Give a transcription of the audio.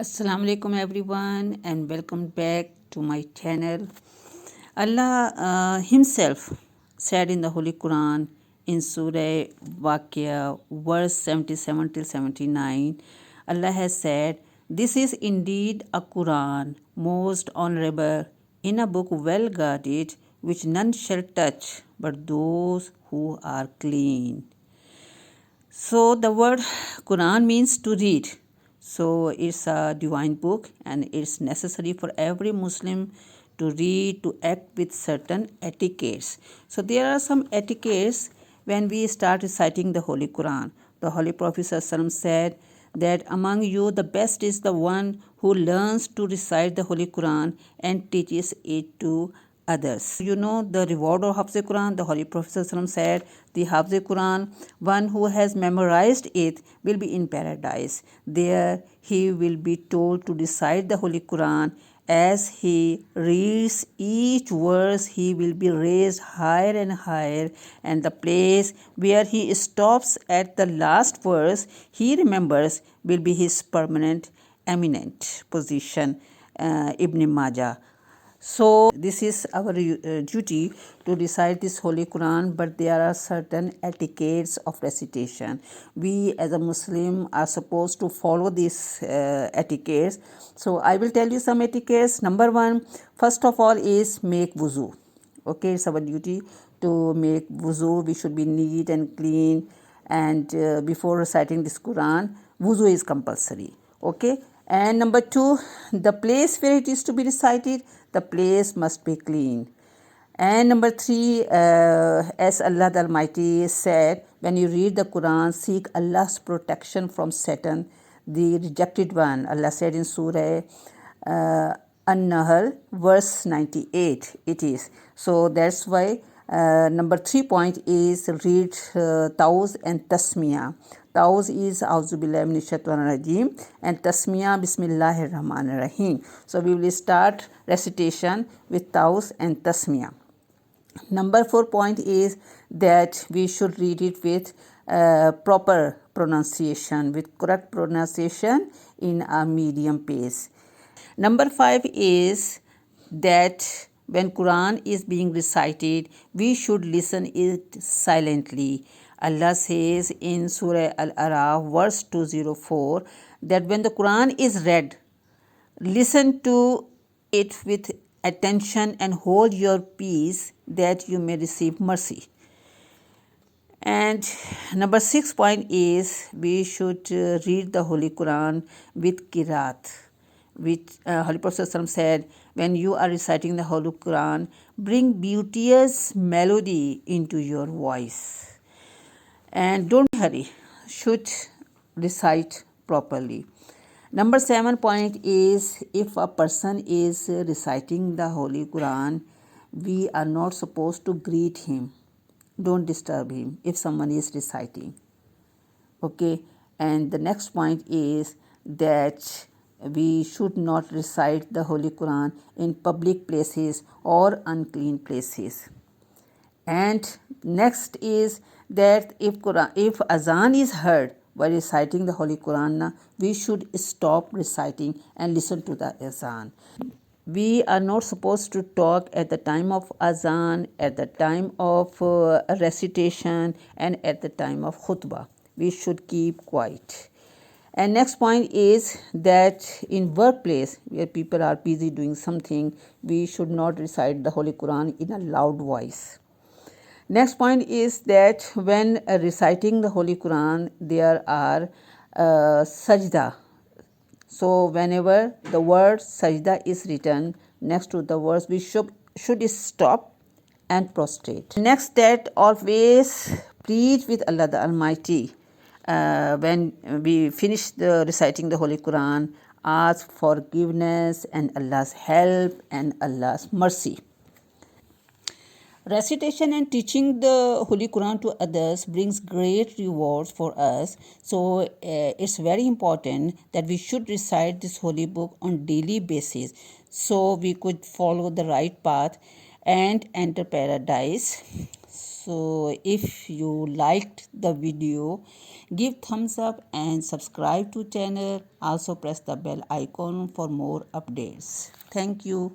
Assalamu alaikum everyone and welcome back to my channel. Allah himself said in the Holy Quran in Surah Waqia verse 77 till 79, Allah has said, "This is indeed a Quran most honorable in a book well guarded which none shall touch but those who are clean." So the word Quran means to read. So it's a divine book and it's necessary for every Muslim to read, to act with certain etiquettes. So there are some etiquettes when we start reciting the Holy Quran. The Holy Prophet ﷺ said that among you the best is the one who learns to recite the Holy Quran and teaches it to others. You know the reward of Hafz Quran. The Holy Prophet ﷺ said, the Hafz Quran, one who has memorized it will be in paradise. There he will be told to recite the Holy Quran. As he reads each verse, he will be raised higher and higher, and the place where he stops at the last verse, he remembers, will be his permanent, eminent position. Ibn Majah. So this is our duty to recite this Holy Quran, but there are certain etiquettes of recitation. We as a Muslim are supposed to follow these etiquettes. So I will tell you some etiquettes. Number one, first of all is make wuzu. Okay, it's our duty to make wuzu. We should be neat and clean, and before reciting this Quran, wuzu is compulsory. Okay, and number two, the place where it is to be recited, the place must be clean. And number three, as Allah the Almighty said, when you read the Quran, seek Allah's protection from Satan, the rejected one. Allah said in Surah An-Nahl, verse 98, it is. So that's why number 3 point is read Tawz and Tasmiyah. Tawz is Auzubillah Minash Shaitanir Rajeem and Tasmiyah Bismillahir Rahmanir Rahim. So we will start recitation with Tawz and Tasmiyah. Number 4 point is that we should read it with proper pronunciation, with correct pronunciation in a medium pace. Number 5 is that when Quran is being recited, we should listen it silently. Allah says in Surah Al-Araf, verse 204, that when the Quran is read, listen to it with attention and hold your peace that you may receive mercy. And number 6 point is we should read the Holy Quran with Qiraat, which Holy Prophet said, when you are reciting the Holy Quran, bring beauteous melody into your voice. And don't hurry, should recite properly. Number 7 point is if a person is reciting the Holy Quran, we are not supposed to greet him. Don't disturb him if someone is reciting. Okay, and the next point is that we should not recite the Holy Quran in public places or unclean places. And next is that if azan is heard while reciting the Holy Quran, we should stop reciting and listen to the azan. We are not supposed to talk at the time of azan, at the time of recitation, and at the time of khutbah. We should keep quiet. And next point is that in workplace where people are busy doing something, we should not recite the Holy Quran in a loud voice. Next point is that when reciting the Holy Quran, there are sajda. So whenever the word sajda is written next to the words, we should stop and prostrate. Next, that always plead with Allah the Almighty. When we finish reciting the Holy Quran, ask forgiveness and Allah's help and Allah's mercy. Recitation and teaching the Holy Quran to others brings great rewards for us. So it's very important that we should recite this holy book on daily basis so we could follow the right path and enter paradise. So if you liked the video, give thumbs up and subscribe to channel. Also press the bell icon for more updates. Thank you.